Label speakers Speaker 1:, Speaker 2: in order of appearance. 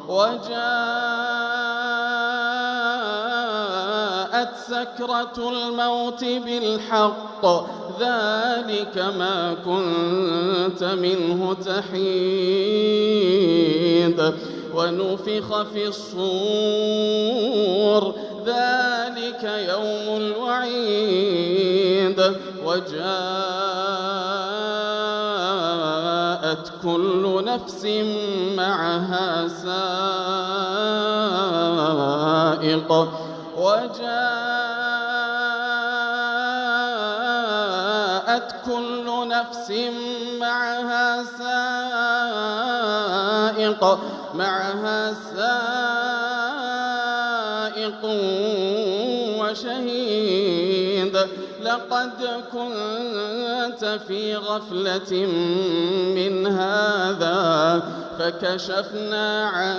Speaker 1: وجاءت سكرة الموت بالحق ذلك ما كنت منه تحيد ونفخ في الصور ذلك يوم الوعيد وجاءت كل نفس معها سائق كل نفس معها سائق وشهيد لقد كنت في غفلة من هذا فكشفنا عنك